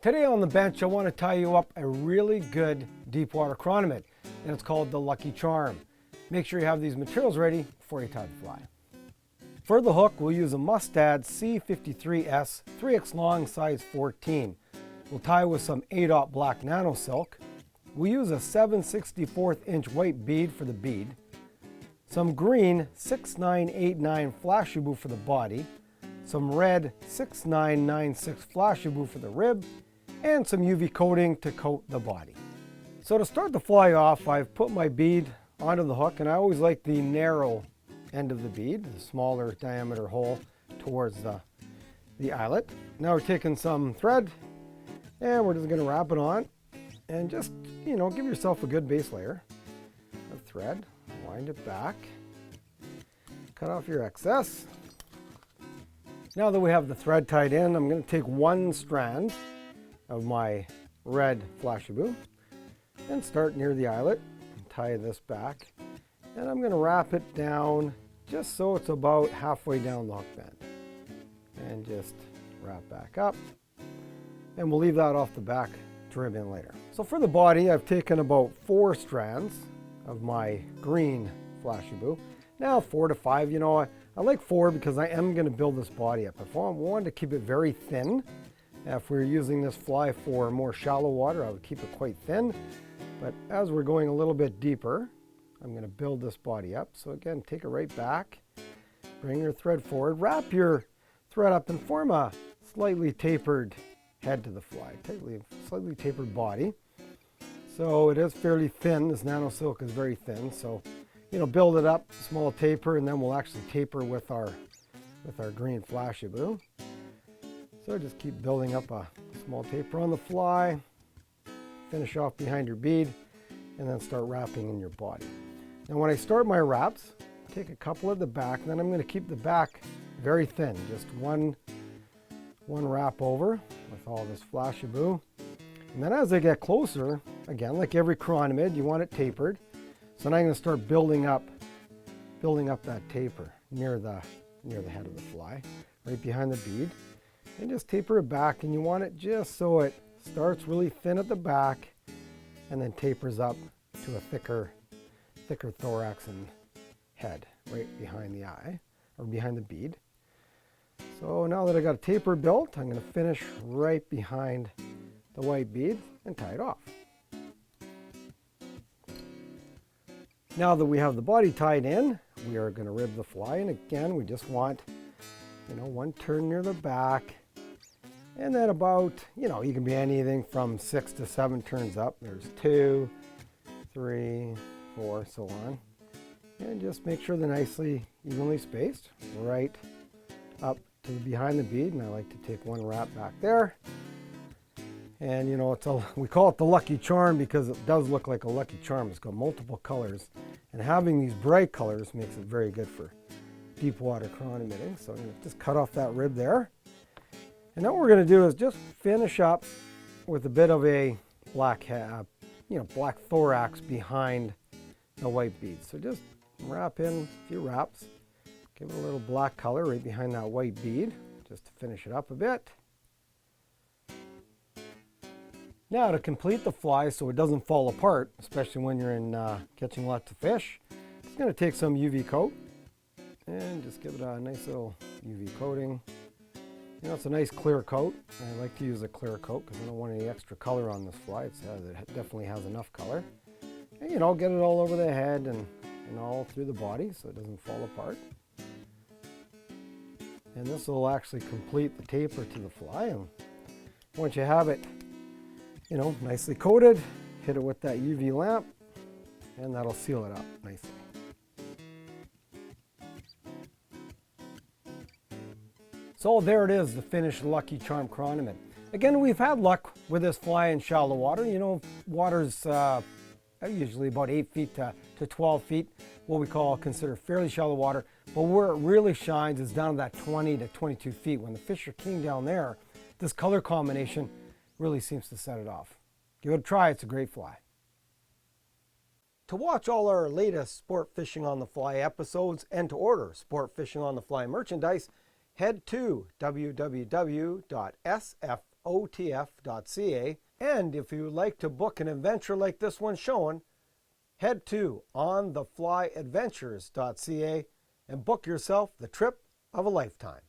Today on the bench, I want to tie you up a really good deep water chironomid, and it's called the Lucky Charm. Make sure you have these materials ready before you tie the fly. For the hook, we'll use a MUSTAD C53S 3X long, size 14. We'll tie with some 8/0 black NANOSILK. We'll use a 7/64 inch white bead for the bead, some green 6989 FLASHABOU for the body, some red 6996 FLASHABOU for the rib, and some UV coating to coat the body. So to start the fly off, I've put my bead onto the hook, and I always like the narrow end of the bead, the smaller diameter hole towards the eyelet. Now we're taking some thread, and we're just going to wrap it on, and just, give yourself a good base layer of thread. Wind it back, cut off your excess. Now that we have the thread tied in, I'm going to take one strand of my red FLASHABOU and start near the eyelet and tie this back. And I'm going to wrap it down just so it's about halfway down the hook bend. And just wrap back up. And we'll leave that off the back to rib in later. So for the body, I've taken about 4 strands of my green FLASHABOU. Now 4 to 5, I like 4 because I am going to build this body up. If I wanted to keep it very thin, if we were using this fly for more shallow water, I would keep it quite thin. But as we're going a little bit deeper, I'm going to build this body up. So again, take it right back, bring your thread forward, wrap your thread up and form a slightly tapered head to the fly, slightly tapered body. So it is fairly thin. This NANOSILK is very thin. So, build it up, small taper, and then we'll actually taper with our green FLASHABOU. So just keep building up a small taper on the fly, finish off behind your bead, and then start wrapping in your body. Now when I start my wraps, take a couple at the back, and then I'm going to keep the back very thin, just one wrap over with all this FLASHABOU. And then as I get closer, again, like every chironomid, you want it tapered. So now I'm going to start building up that taper near the head of the fly, right behind the bead. And just taper it back, and you want it just so it starts really thin at the back and then tapers up to a thicker thorax and head right behind the eye or behind the bead. So now that I got a taper built, I'm going to finish right behind the white bead and tie it off. Now that we have the body tied in, we are going to rib the fly, and again we just want one turn near the back. And then about, you can be anything from 6 to 7 turns up. There's 2, 3, 4, so on. And just make sure they're nicely, evenly spaced, right up to behind the bead. And I like to take one wrap back there. And we call it the Lucky Charm because it does look like a lucky charm. It's got multiple colors. And having these bright colors makes it very good for deep water chironomiding. So I'm going to just cut off that rib there. And then what we're going to do is just finish up with a bit of a black thorax behind the white bead. So just wrap in a few wraps, give it a little black color right behind that white bead, just to finish it up a bit. Now to complete the fly so it doesn't fall apart, especially when you're in catching lots of fish, just going to take some UV coat and just give it a nice little UV coating. It's a nice clear coat. I like to use a clear coat because I don't want any extra color on this fly. It definitely has enough color. And get it all over the head and all through the body so it doesn't fall apart. And this will actually complete the taper to the fly. And once you have it, nicely coated, hit it with that UV lamp, and that'll seal it up nicely. So there it is, the finished Lucky Charm chironomid. Again, we've had luck with this fly in shallow water. Water's usually about 8 feet to 12 feet, what we consider fairly shallow water. But where it really shines is down to that 20 to 22 feet. When the fish are king down there, this color combination really seems to set it off. Give it a try, it's a great fly. To watch all our latest Sport Fishing on the Fly episodes and to order Sport Fishing on the Fly merchandise, head to www.sfotf.com. FLASHABOU.ca. And if you would like to book an adventure like this one shown, head to ontheflyadventures.ca and book yourself the trip of a lifetime.